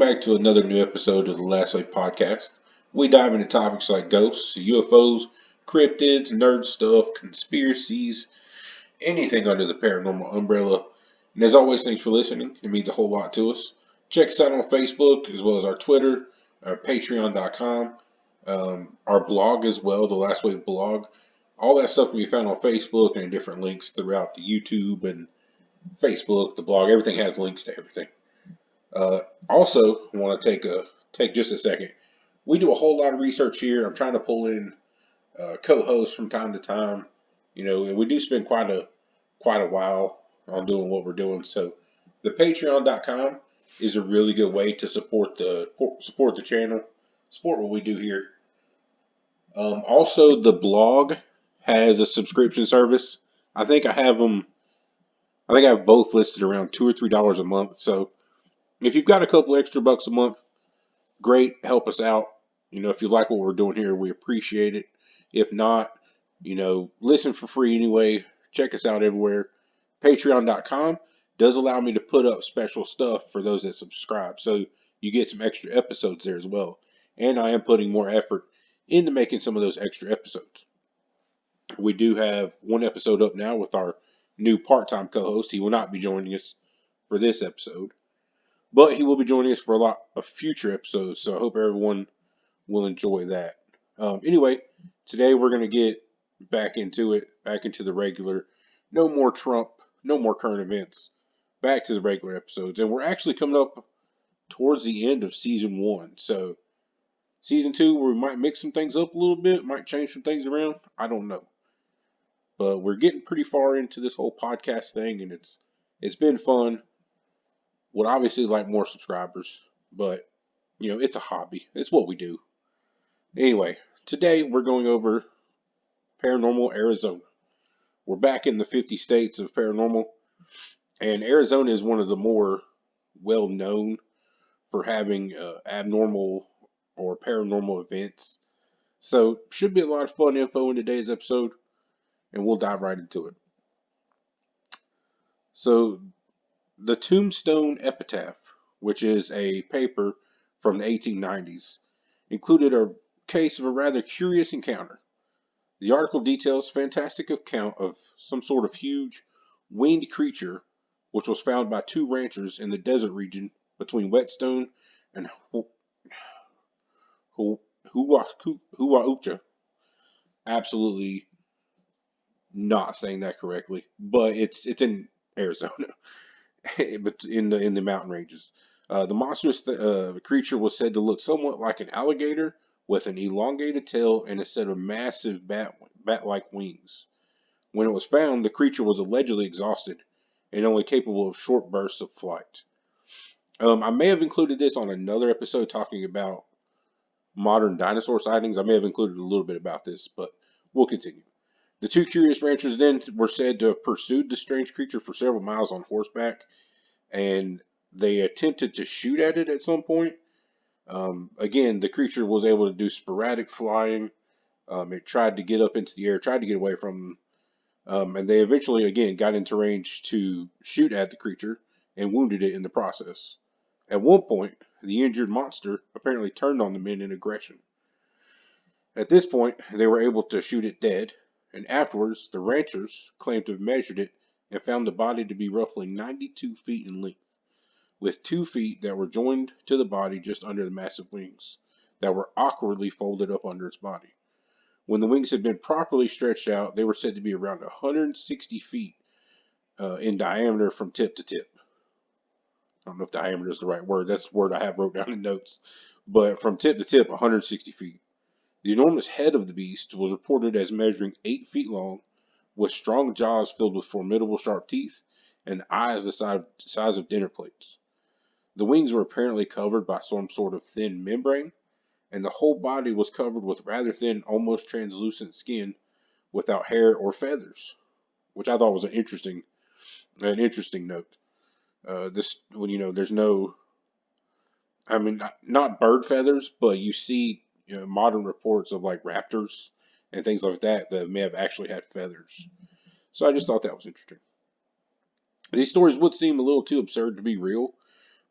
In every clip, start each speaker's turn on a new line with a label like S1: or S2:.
S1: back to another new episode of the Last Way Podcast. We dive into topics like ghosts, UFOs, cryptids, nerd stuff, conspiracies, anything under the paranormal umbrella. And as always, thanks for listening. It means a whole lot to us. Check us out on Facebook as well as our Twitter, our Patreon.com, our blog as well, the Last Wave blog. All that stuff can be found on Facebook and in different links throughout the YouTube and Facebook, the blog. Everything has links to everything. Uh, Also, I want to take just a second. We do a whole lot of research here. I'm trying to pull in co-hosts from time to time. And we do spend quite a while on doing what we're doing. So, the Patreon.com is a really good way to support the channel, support what we do here. Also, the blog has a subscription service. I think I have them. I think I have both listed around $2 or $3 a month. So if you've got a couple extra bucks a month, great, help us out. If you like what we're doing here, we appreciate it. If not, listen for free anyway. Check us out everywhere. Patreon.com does allow me to put up special stuff for those that subscribe. So you get some extra episodes there as well. And I am putting more effort into making some of those extra episodes. We do have one episode up now with our new part-time co-host. He will not be joining us for this episode, but he will be joining us for a lot of future episodes, so I hope everyone will enjoy that. Anyway, today we're going to get back into it, back into the regular. No more Trump, no more current events. Back to the regular episodes. And we're actually coming up towards the end of season 1. So, season 2, we might mix some things up a little bit, might change some things around. I don't know. But we're getting pretty far into this whole podcast thing, and it's been fun. Would obviously like more subscribers, but it's a hobby. It's what we do. Anyway, today we're going over Paranormal Arizona. We're back in the 50 states of paranormal, and Arizona is one of the more well known for having abnormal or paranormal events. So, should be a lot of fun info in today's episode, and we'll dive right into it. So, the Tombstone Epitaph, which is a paper from the 1890s, included a case of a rather curious encounter. The article details a fantastic account of some sort of huge winged creature which was found by two ranchers in the desert region between Whetstone and Huaucha. Absolutely not saying that correctly, but it's in Arizona, but in the mountain ranges. The monstrous creature was said to look somewhat like an alligator with an elongated tail and a set of massive bat-like wings. When it was found, the creature was allegedly exhausted and only capable of short bursts of flight. I may have included this on another episode talking about modern dinosaur sightings. I may have included a little bit about this, but we'll continue. The two curious ranchers then were said to have pursued the strange creature for several miles on horseback, and they attempted to shoot at it at some point. Again, the creature was able to do sporadic flying. It tried to get up into the air, tried to get away from them, and they eventually, again, got into range to shoot at the creature and wounded it in the process. At one point, the injured monster apparently turned on the men in aggression. At this point, they were able to shoot it dead, and afterwards, the ranchers claimed to have measured it and found the body to be roughly 92 feet in length, with 2 feet that were joined to the body just under the massive wings that were awkwardly folded up under its body. When the wings had been properly stretched out, they were said to be around 160 feet in diameter from tip to tip. I don't know if diameter is the right word. That's the word I have wrote down in notes. But from tip to tip, 160 feet. The enormous head of the beast was reported as measuring 8 feet long, with strong jaws filled with formidable sharp teeth, and eyes the size of dinner plates. The wings were apparently covered by some sort of thin membrane, and the whole body was covered with rather thin, almost translucent skin without hair or feathers, which I thought was an interesting note. This when there's no, I mean, not bird feathers, but you see modern reports of like raptors and things like that that may have actually had feathers. So I just thought that was interesting. These stories would seem a little too absurd to be real,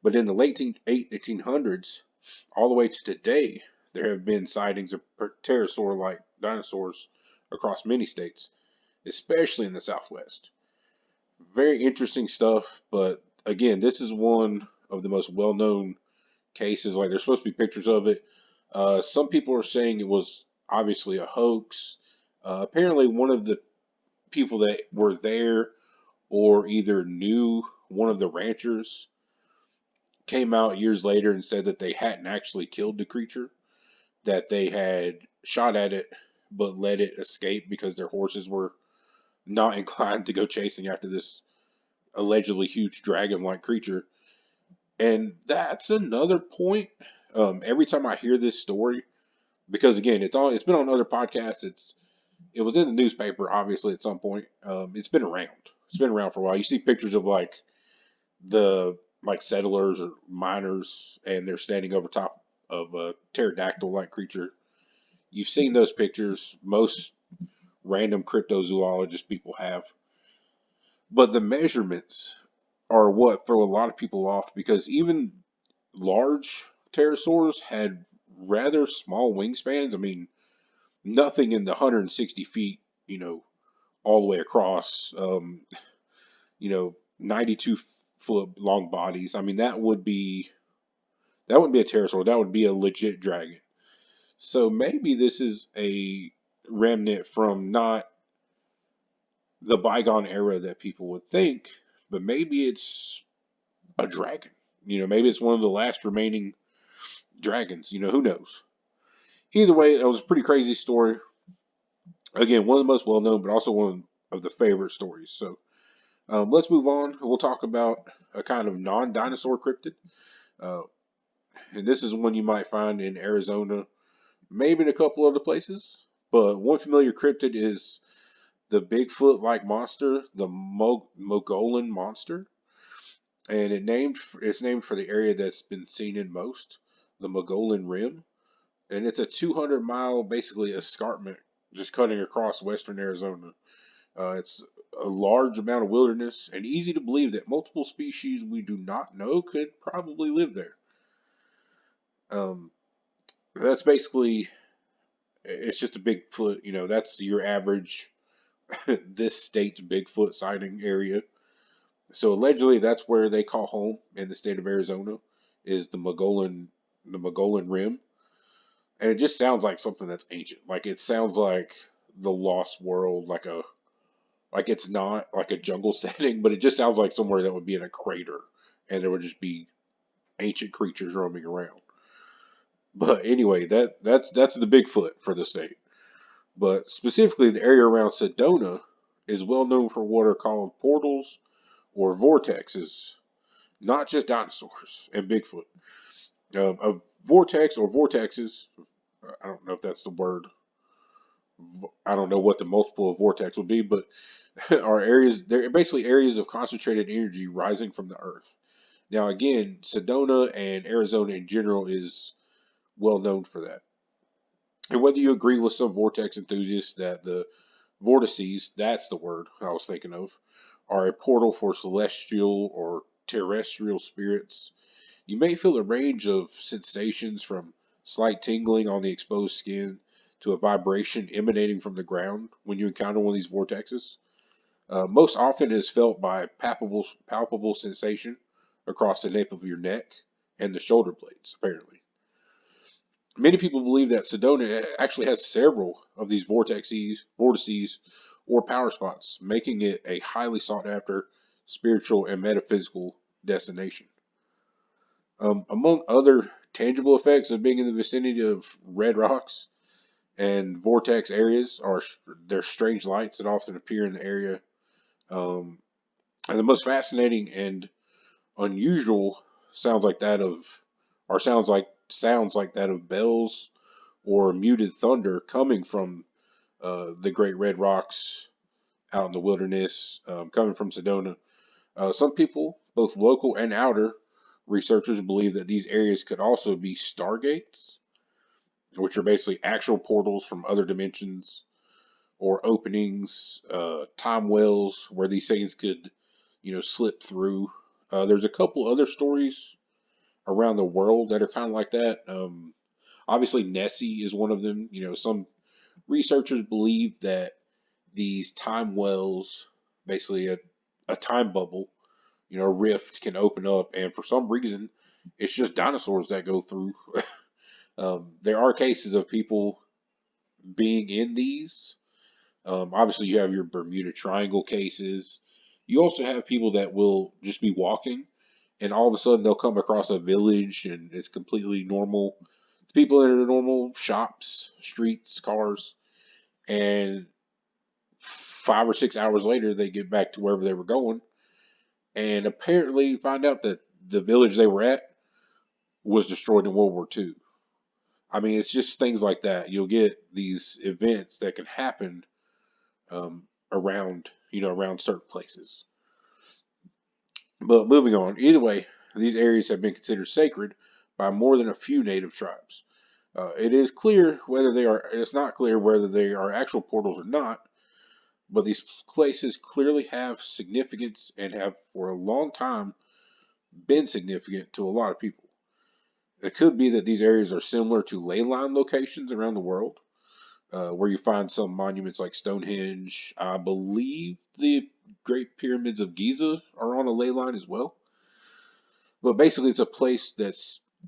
S1: But in the late 1800s, all the way to today, there have been sightings of pterosaur-like dinosaurs across many states, especially in the Southwest. Very interesting stuff, but again, this is one of the most well-known cases. Like, there's supposed to be pictures of it. Some people are saying it was obviously a hoax. Apparently, one of the people that were there or either knew one of the ranchers came out years later and said that they hadn't actually killed the creature, that they had shot at it but let it escape because their horses were not inclined to go chasing after this allegedly huge dragon-like creature. And that's another point. Every time I hear this story, because again, it's been on other podcasts. It was in the newspaper, obviously, at some point. It's been around. It's been around for a while. You see pictures of the settlers or miners, and they're standing over top of a pterodactyl-like creature. You've seen those pictures. Most random cryptozoologist people have, but the measurements are what throw a lot of people off because even large pterosaurs had rather small wingspans. I mean, nothing in the 160 feet, all the way across, 92-foot long bodies. I mean, that wouldn't be a pterosaur. That would be a legit dragon. So maybe this is a remnant from not the bygone era that people would think, but maybe it's a dragon. Maybe it's one of the last remaining dragons. Who knows? Either way, it was a pretty crazy story. Again, one of the most well known, but also one of the favorite stories. So let's move on. We'll talk about a kind of non dinosaur cryptid. Uh, and this is one you might find in Arizona, maybe in a couple other places. But one familiar cryptid is the Bigfoot-like monster, the Mogollon monster, and it's named for the area that's been seen in most, the Mogollon Rim, and it's a 200-mile basically escarpment just cutting across western Arizona. It's a large amount of wilderness, and easy to believe that multiple species we do not know could probably live there. Um, that's basically it's just a Bigfoot. That's your average this state's Bigfoot sighting area. So allegedly, that's where they call home in the state of Arizona, is the Mogollon Rim, and it just sounds like something that's ancient. Like it sounds like the Lost World, like it's not like a jungle setting, but it just sounds like somewhere that would be in a crater, and there would just be ancient creatures roaming around. But anyway, that's the Bigfoot for the state. But specifically, the area around Sedona is well known for what are called portals or vortexes, not just dinosaurs and Bigfoot. A vortex or vortexes, I don't know if that's the word. I don't know what the multiple of vortex would be, but are areas, they're basically areas of concentrated energy rising from the earth. Now, again, Sedona and Arizona in general is well known for that. And whether you agree with some vortex enthusiasts that the vortices, that's the word I was thinking of, are a portal for celestial or terrestrial spirits, you may feel a range of sensations from slight tingling on the exposed skin to a vibration emanating from the ground when you encounter one of these vortexes. Most often it is felt by palpable sensation across the nape of your neck and the shoulder blades, apparently. Many people believe that Sedona actually has several of these vortices, or power spots, making it a highly sought after spiritual and metaphysical destination. Among other tangible effects of being in the vicinity of red rocks and vortex areas are their strange lights that often appear in the area. Um, and the most fascinating and unusual sounds like that of, or sounds like that of bells or muted thunder coming from the Great Red Rocks out in the wilderness, coming from Sedona. Some people, both local and outer researchers, believe that these areas could also be stargates, which are basically actual portals from other dimensions or openings, time wells where these things could, slip through. There's a couple other stories around the world that are kind of like that. Obviously, Nessie is one of them. Some researchers believe that these time wells, basically a time bubble, a rift can open up, and for some reason, it's just dinosaurs that go through. There are cases of people being in these. Obviously, you have your Bermuda Triangle cases. You also have people that will just be walking, and all of a sudden they'll come across a village, and it's completely normal. It's people in their normal shops, streets, cars, and 5 or 6 hours later they get back to wherever they were going, and apparently find out that the village they were at was destroyed in World War II. I mean, it's just things like that. You'll get these events that can happen around certain places. But moving on, either way, these areas have been considered sacred by more than a few native tribes. It's not clear whether they are actual portals or not, but these places clearly have significance and have for a long time been significant to a lot of people. It could be that these areas are similar to ley line locations around the world, where you find some monuments like Stonehenge. I believe the Great Pyramids of Giza are on a ley line as well. But basically, it's a place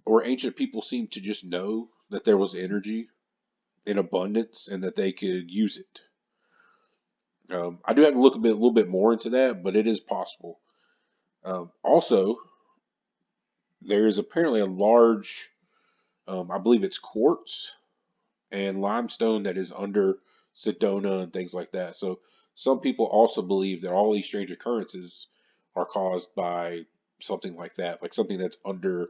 S1: where ancient people seem to just know that there was energy in abundance and that they could use it. I do have to look a little bit more into that, but it is possible. Also, there is apparently a large, I believe it's quartz and limestone that is under Sedona and things like that. So some people also believe that all these strange occurrences are caused by something like that, like something that's under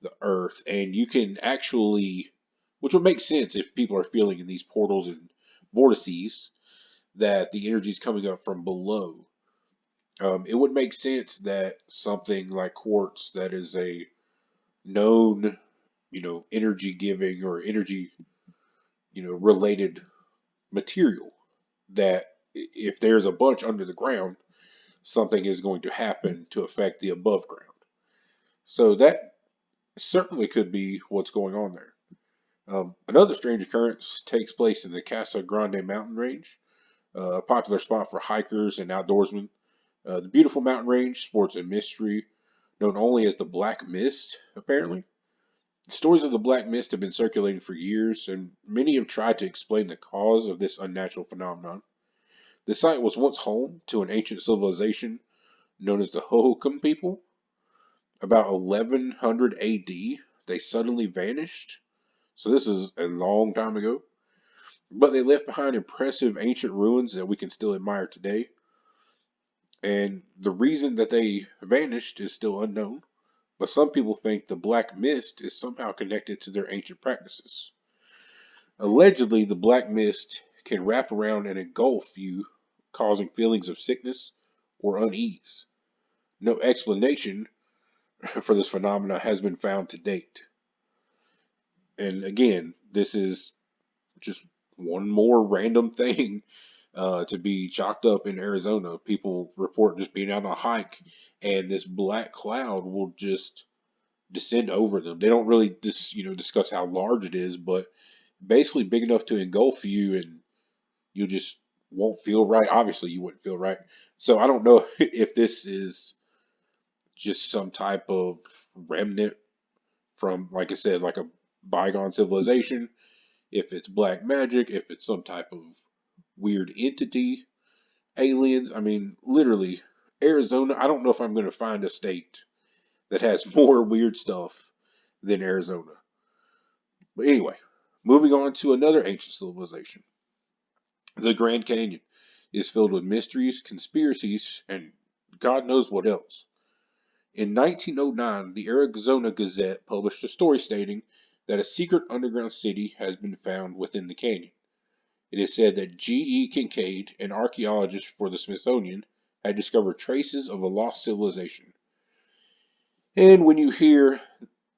S1: the earth. And you can actually, which would make sense if people are feeling in these portals and vortices that the energy is coming up from below. It would make sense that something like quartz, that is a known, energy giving or energy, related material, that if there's a bunch under the ground, something is going to happen to affect the above ground. So that certainly could be what's going on there. Another strange occurrence takes place in the Casa Grande mountain range, a popular spot for hikers and outdoorsmen. The beautiful mountain range sports a mystery known only as the Black Mist, apparently. Stories of the Black Mist have been circulating for years, and many have tried to explain the cause of this unnatural phenomenon. The site was once home to an ancient civilization known as the Hohokam people. About 1100 AD, they suddenly vanished. So this is a long time ago. But they left behind impressive ancient ruins that we can still admire today. And the reason that they vanished is still unknown. But some people think the Black Mist is somehow connected to their ancient practices. Allegedly, the Black Mist can wrap around and engulf you, causing feelings of sickness or unease. No explanation for this phenomena has been found to date. And again, this is just one more random thing to be chalked up in Arizona. People report just being out on a hike, and this black cloud will just descend over them. They don't really discuss how large it is, but basically big enough to engulf you, and you just won't feel right. Obviously, you wouldn't feel right. So I don't know if this is just some type of remnant from, like I said, like a bygone civilization, if it's black magic, if it's some type of weird entity, aliens. I mean, literally, Arizona, I don't know if I'm going to find a state that has more weird stuff than Arizona. But anyway, moving on to another ancient civilization. The Grand Canyon is filled with mysteries, conspiracies, and God knows what else. In 1909, the Arizona Gazette published a story stating that a secret underground city has been found within the canyon. It is said that G.E. Kincaid, an archaeologist for the Smithsonian, had discovered traces of a lost civilization. And when you hear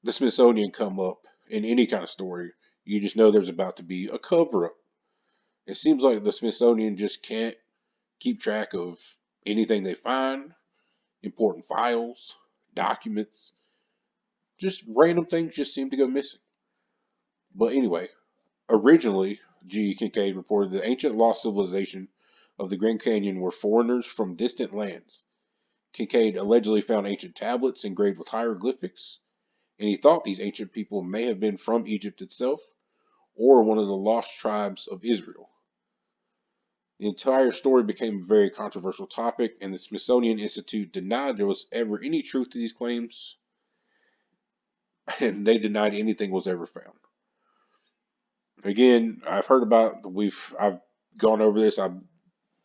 S1: the Smithsonian come up in any kind of story, you just know there's about to be a cover up. It seems like the Smithsonian just can't keep track of anything they find, important files, documents. Just random things just seem to go missing. But anyway, originally, G. Kincaid reported the ancient lost civilization of the Grand Canyon were foreigners from distant lands. Kincaid allegedly found ancient tablets engraved with hieroglyphics, and he thought these ancient people may have been from Egypt itself or one of the lost tribes of Israel. The entire story became a very controversial topic, and the Smithsonian Institute denied there was ever any truth to these claims, and they denied anything was ever found. Again, I've heard about I've gone over this. I've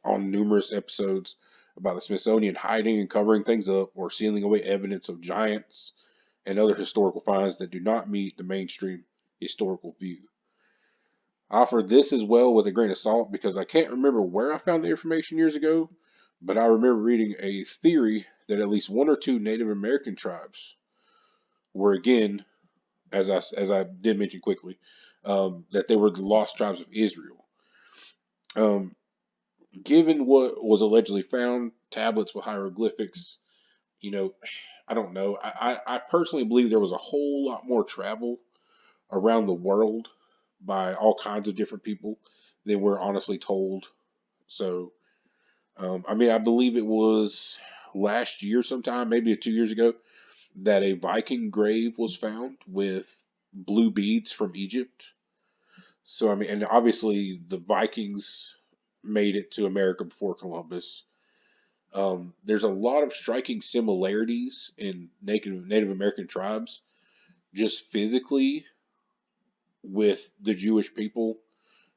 S1: on numerous episodes about the Smithsonian hiding and covering things up or sealing away evidence of giants and other historical finds that do not meet the mainstream historical view. I offer this as well with a grain of salt because I can't remember where I found the information years ago, but I remember reading a theory that at least one or two Native American tribes were again, as I did mention quickly, that they were the lost tribes of Israel. Um, Given what was allegedly found, tablets with hieroglyphics, you know, I don't know. I personally believe there was a whole lot more travel around the world by all kinds of different people than we're honestly told. So, I mean, I believe it was last year sometime, maybe 2 years ago, that a Viking grave was found with blue beads from Egypt. So, I mean, and obviously the Vikings made it to America before Columbus. There's a lot of striking similarities in Native American tribes, just physically with the Jewish people.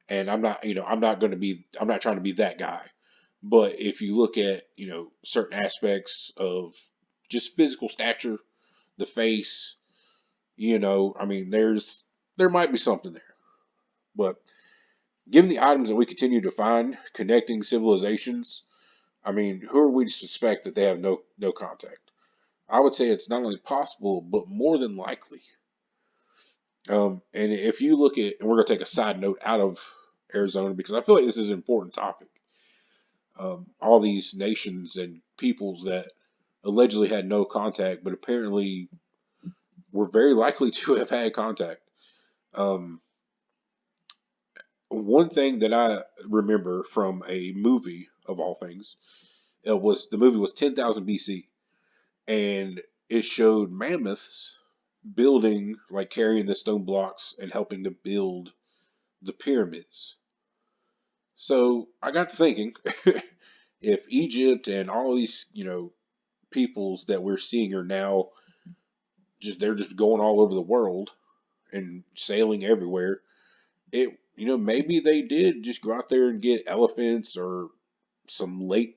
S1: And I'm not trying to be that guy. But if you look at, certain aspects of just physical stature, the face, I mean, there might be something there. But given the items that we continue to find connecting civilizations, I mean, who are we to suspect that they have no contact? I would say it's not only possible, but more than likely. And if you look at, and we're going to take a side note out of Arizona because I feel like this is an important topic. All these nations and peoples that allegedly had no contact, but apparently were very likely to have had contact. Um, One thing that I remember from a movie of all things was the movie was 10,000 BC, and it showed mammoths building, like carrying the stone blocks and helping to build the pyramids. So I got to thinking, if Egypt and all these, peoples that we're seeing are now they're just going all over the world and sailing everywhere, maybe they did just go out there and get elephants or some late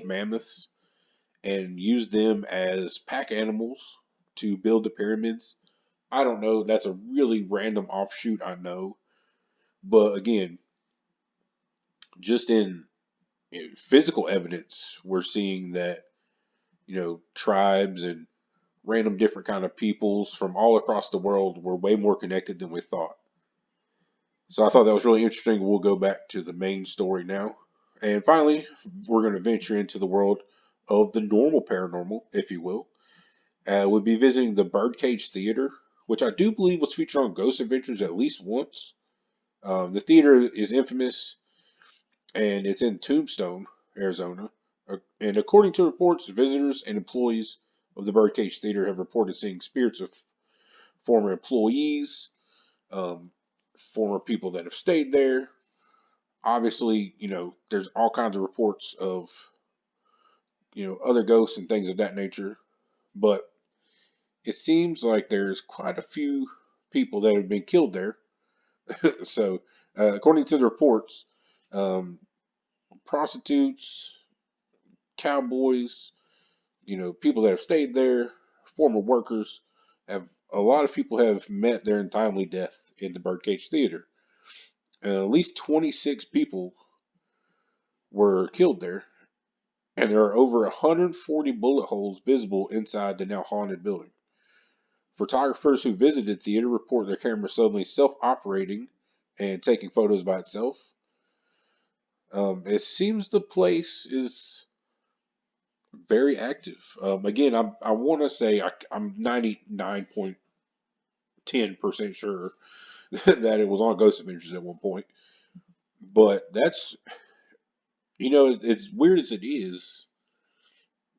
S1: mammoths and use them as pack animals to build the pyramids. I don't know. That's a really random offshoot, I know. But again, just in physical evidence, we're seeing that, tribes and random different kind of peoples from all across the world were way more connected than we thought. So I thought that was really interesting. We'll go back to the main story now. And finally, we're going to venture into the world of the normal paranormal, if you will. We'll be visiting the Birdcage Theater, which I do believe was featured on Ghost Adventures at least once. The theater is infamous, and it's in Tombstone, Arizona. And according to reports, visitors and employees of the Birdcage Theater have reported seeing spirits of former employees, um, former people that have stayed there. Obviously, there's all kinds of reports of, other ghosts and things of that nature. But it seems like there's quite a few people that have been killed there. So, according to the reports, um, prostitutes, cowboys, people that have stayed there, former workers, have a lot of people have met their untimely death in the Birdcage Theater. At least 26 people were killed there, and there are over 140 bullet holes visible inside the now haunted building. Photographers who visited the theater report their camera suddenly self-operating and taking photos by itself. It seems the place is very active. Again, I want to say I'm 99.10% sure that it was on Ghost Adventures at one point. But that's, it's weird as it is,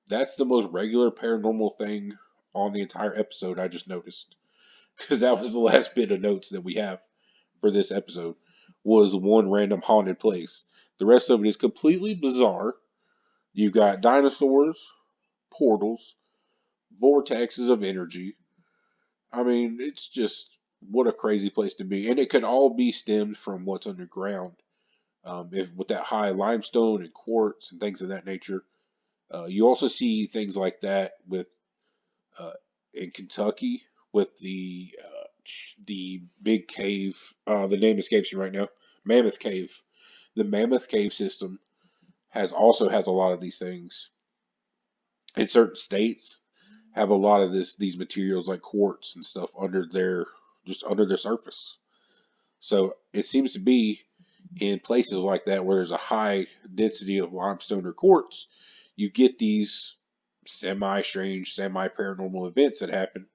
S1: that's the most regular paranormal thing on the entire episode I just noticed. Because that was the last bit of notes that we have for this episode was one random haunted place. The rest of it is completely bizarre. You've got dinosaurs, portals, vortexes of energy. I mean, it's just what a crazy place to be, and it could all be stemmed from what's underground. If with that high limestone and quartz and things of that nature. You also see things like that with uh, in Kentucky with the big cave. The name escapes me right now. Mammoth Cave. The Mammoth Cave system has a lot of these things. In certain states, have a lot of these materials like quartz and stuff under their surface. So it seems to be in places like that where there's a high density of limestone or quartz, you get these semi strange, semi paranormal events that happen.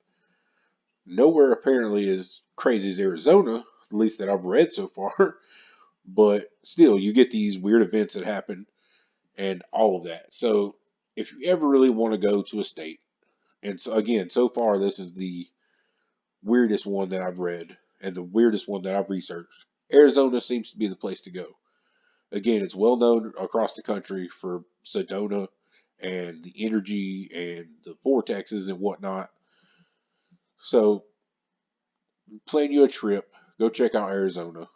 S1: Nowhere apparently as crazy as Arizona, at least that I've read so far, but still, you get these weird events that happen and all of that. So, if you ever really want to go to a state, and so again, so far, this is the weirdest one that I've read and the weirdest one that I've researched. Arizona seems to be the place to go. Again, it's well known across the country for Sedona and the energy and the vortexes and whatnot. So, plan you a trip, go check out Arizona.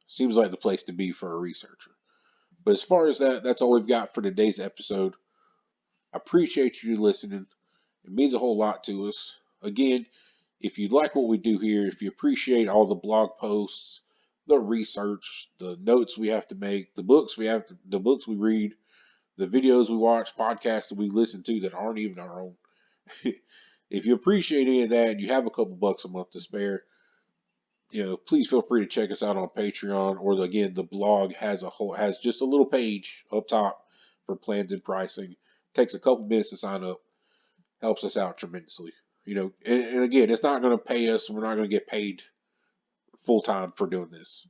S1: Seems like the place to be for a researcher. But as far as that, that's all we've got for today's episode. I appreciate you listening. It means a whole lot to us. Again, if you like what we do here, if you appreciate all the blog posts, the research, the notes we have to make, the books we read, the videos we watch, podcasts that we listen to that aren't even our own. If you appreciate any of that and you have a couple bucks a month to spare, please feel free to check us out on Patreon or again, the blog has just a little page up top for plans and pricing. Takes a couple minutes to sign up, helps us out tremendously. And again, it's not going to pay us. We're not going to get paid full time for doing this,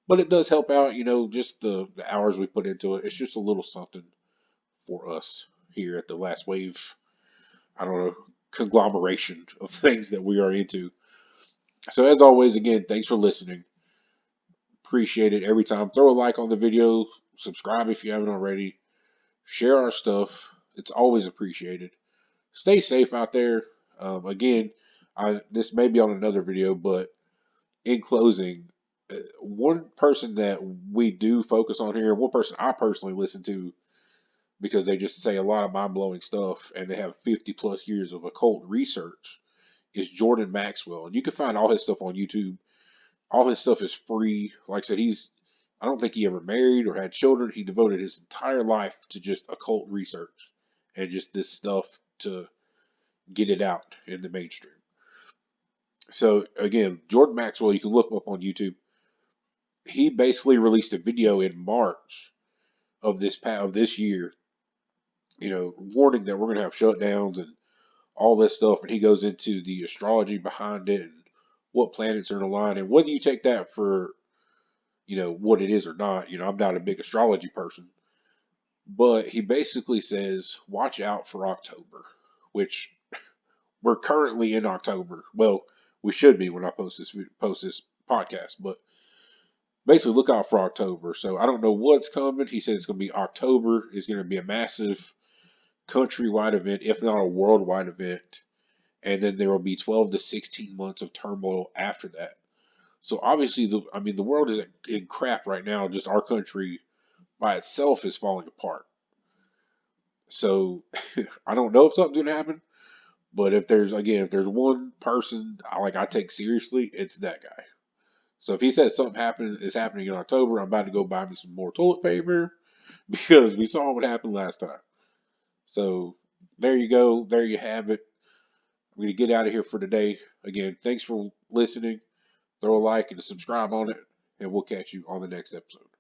S1: but it does help out. Just the hours we put into it. It's just a little something for us here at the Last Wave. I don't know, conglomeration of things that we are into. So as always, again, thanks for listening. Appreciate it every time. Throw a like on the video, subscribe if you haven't already, share our stuff. It's always appreciated. Stay safe out there. Again, this may be on another video, but in closing, one person that we do focus on here, one person I personally listen to because they just say a lot of mind blowing stuff and they have 50 plus years of occult research, is Jordan Maxwell. And you can find all his stuff on YouTube. All his stuff is free. Like I said, I don't think he ever married or had children. He devoted his entire life to just occult research and just this stuff to get it out in the mainstream. So again, Jordan Maxwell, you can look him up on YouTube. He basically released a video in March of this year, warning that we're going to have shutdowns and all this stuff, and he goes into the astrology behind it and what planets are in line, and whether you take that for what it is or not. I'm not a big astrology person, but he basically says watch out for October, which we're currently in October. Well, we should be when I post this podcast, but basically look out for October. So I don't know what's coming. He said it's going to be October. It's going to be a massive countrywide event, if not a worldwide event. And then there will be 12 to 16 months of turmoil after that. So obviously, the world is in crap right now. Just our country by itself is falling apart. So I don't know if something's going to happen, but if there's one person I take seriously, it's that guy. So if he says something is happening in October, I'm about to go buy me some more toilet paper because we saw what happened last time. So there you go. There you have it. I'm going to get out of here for today. Again, thanks for listening. Throw a like and a subscribe on it, and we'll catch you on the next episode.